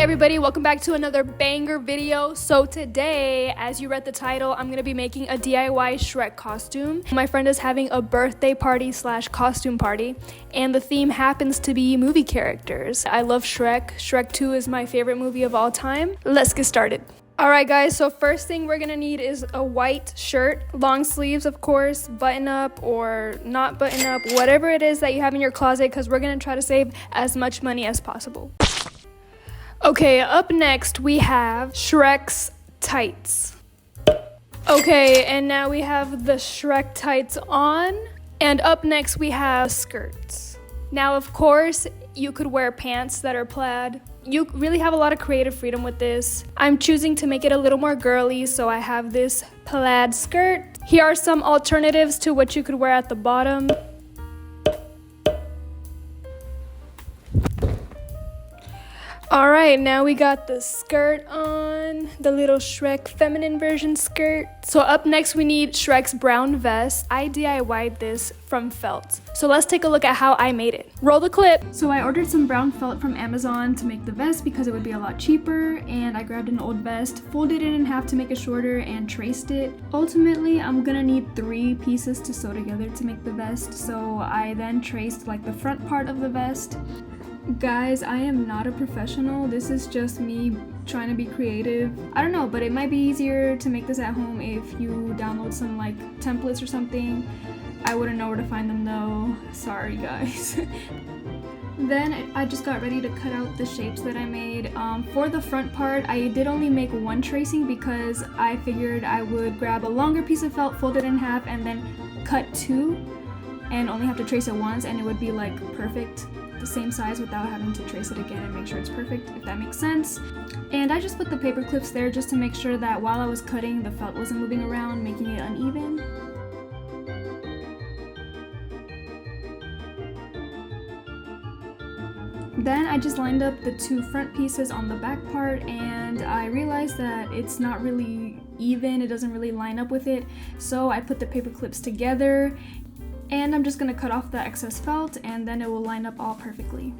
everybody, welcome back to another banger video. So today, as you read the title, I'm gonna be making a DIY Shrek costume. My friend is having a birthday party slash costume party, and the theme happens to be movie characters. I love Shrek. Shrek 2 is my favorite movie of all time. Let's get started. Alright guys, so first thing we're gonna need is a white shirt, long sleeves of course, button up or not button up, whatever it is that you have in your closet, because we're gonna try to save as much money as possible. Okay, up next we have Shrek's tights. Okay, and now we have the Shrek tights on. And up next we have skirts. Now of course, you could wear pants that are plaid. You really have a lot of creative freedom with this. I'm choosing to make it a little more girly, so I have this plaid skirt. Here are some alternatives to what you could wear at the bottom. Alright, now we got the skirt on, the little Shrek feminine version skirt. So up next we need Shrek's brown vest. I DIY'd this from felt. So let's take a look at how I made it. Roll the clip. So I ordered some brown felt from Amazon to make the vest because it would be a lot cheaper, and I grabbed an old vest, folded it in half to make it shorter, and traced it. Ultimately, I'm gonna need 3 pieces to sew together to make the vest, so I then traced like the front part of the vest. Guys, I am not a professional. This is just me trying to be creative. I don't know, but it might be easier to make this at home if you download some like templates or something. I wouldn't know where to find them though. Sorry guys. Then I just got ready to cut out the shapes that I made. For the front part, I did only make 1 tracing because I figured I would grab a longer piece of felt, fold it in half, and then cut 2 and only have to trace it once, and it would be like perfect, the same size without having to trace it again and make sure it's perfect, if that makes sense. And I just put the paper clips there just to make sure that while I was cutting, the felt wasn't moving around, making it uneven. Then I just lined up the 2 front pieces on the back part, and I realized that it's not really even, it doesn't really line up with it, so I put the paper clips together. And I'm just gonna cut off the excess felt, and then it will line up all perfectly.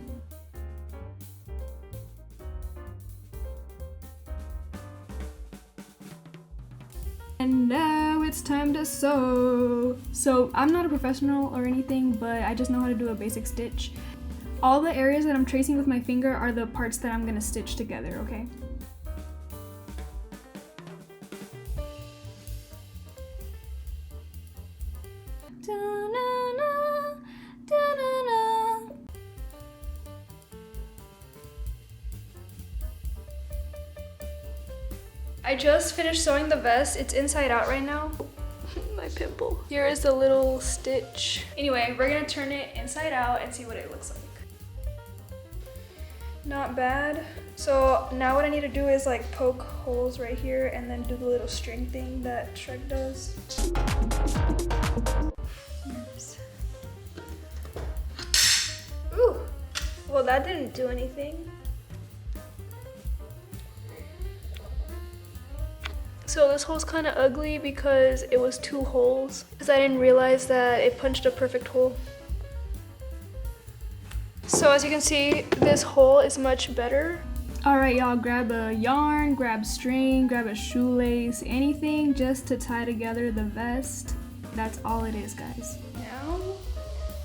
And now it's time to sew. So I'm not a professional or anything, but I just know how to do a basic stitch. All the areas that I'm tracing with my finger are the parts that I'm gonna stitch together, okay? I just finished sewing the vest. It's inside out right now. My pimple. Here is the little stitch. Anyway, we're gonna turn it inside out and see what it looks like. Not bad. So now what I need to do is like poke holes right here and then do the little string thing that Shrek does. Oops. Ooh, well that didn't do anything. So this hole's kind of ugly because it was 2 holes, because I didn't realize that it punched a perfect hole. So as you can see, this hole is much better. Alright y'all, grab a yarn, grab string, grab a shoelace, anything just to tie together the vest. That's all it is, guys. Now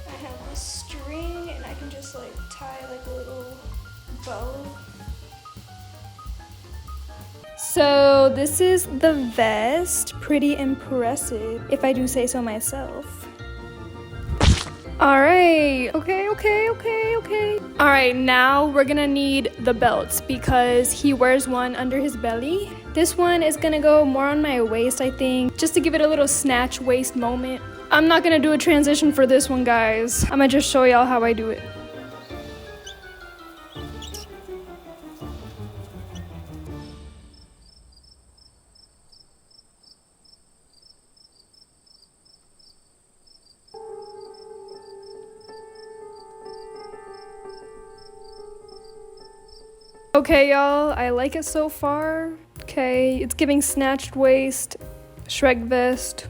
I have this string and I can just like tie like a little bow. So this is the vest, pretty impressive, if I do say so myself. Alright, okay. Alright, now we're gonna need the belts because he wears one under his belly. This one is gonna go more on my waist, I think, just to give it a little snatch waist moment. I'm not gonna do a transition for this one, guys. I'm gonna just show y'all how I do it. Okay, y'all, I like it so far. Okay, it's giving snatched waist, Shrek vest.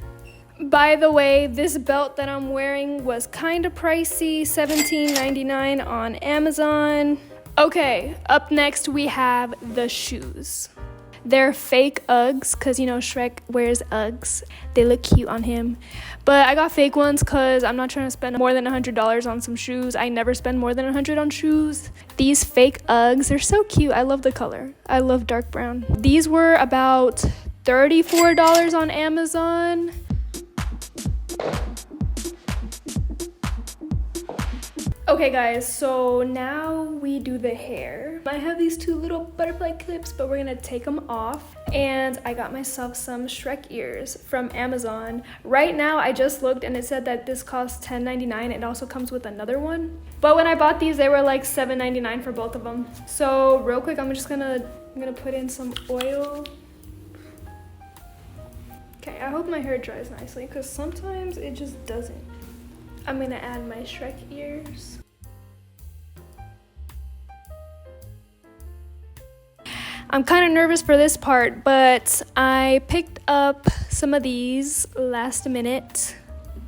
By the way, this belt that I'm wearing was kind of pricey, $17.99 on Amazon. Okay, up next we have the shoes. They're fake Uggs because, you know, Shrek wears Uggs. They look cute on him. But I got fake ones because I'm not trying to spend more than $100 on some shoes. I never spend more than $100 on shoes. These fake Uggs, they're so cute. I love the color. I love dark brown. These were about $34 on Amazon. Okay guys, so now we do the hair. I have these two little butterfly clips, but we're gonna take them off. And I got myself some Shrek ears from Amazon. Right now, I just looked and it said that this costs $10.99. It also comes with another one. But when I bought these, they were like $7.99 for both of them. So real quick, I'm gonna put in some oil. Okay, I hope my hair dries nicely because sometimes it just doesn't. I'm gonna add my Shrek ears. I'm kind of nervous for this part, but I picked up some of these last minute.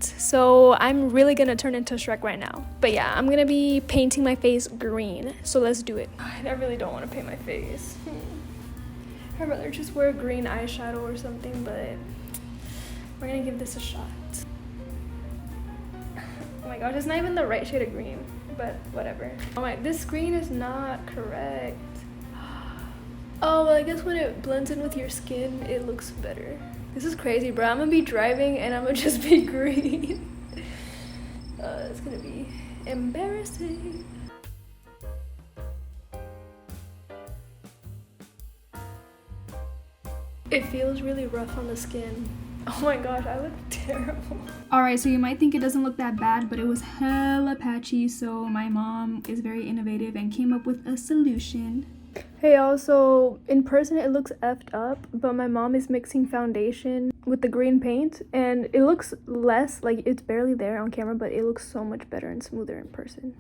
So I'm really gonna turn into Shrek right now. But yeah, I'm gonna be painting my face green. So let's do it. I really don't want to paint my face. I'd rather just wear green eyeshadow or something, but we're gonna give this a shot. Oh my gosh, it's not even the right shade of green, but whatever. Oh my, this green is not correct. Oh, well, I guess when it blends in with your skin, it looks better. This is crazy, bro. I'm gonna be driving and I'm gonna just be green. It's gonna be embarrassing. It feels really rough on the skin. Oh my gosh, I look terrible. Alright, so you might think it doesn't look that bad, but it was hella patchy, so my mom is very innovative and came up with a solution. Hey, also, in person it looks effed up, but my mom is mixing foundation with the green paint, and it looks less, like it's barely there on camera, but it looks so much better and smoother in person.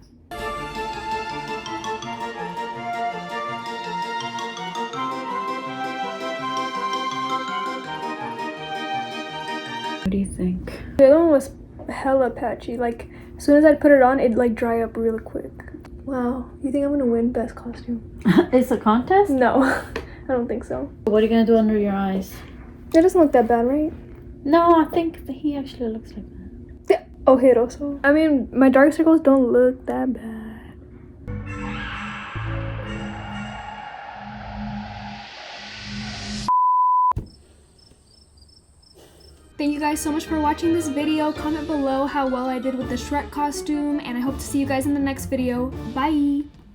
What do you think? The other one was hella patchy. Like, as soon as I put it on, it'd like dry up really quick. Wow, you think I'm gonna win best costume? It's a contest? No, I don't think so. What are you gonna do under your eyes? It doesn't look that bad, right? No, I think he actually looks like that. Ojeroso. I mean, my dark circles don't look that bad. Thank you guys so much for watching this video. Comment below how well I did with the Shrek costume, and I hope to see you guys in the next video. Bye!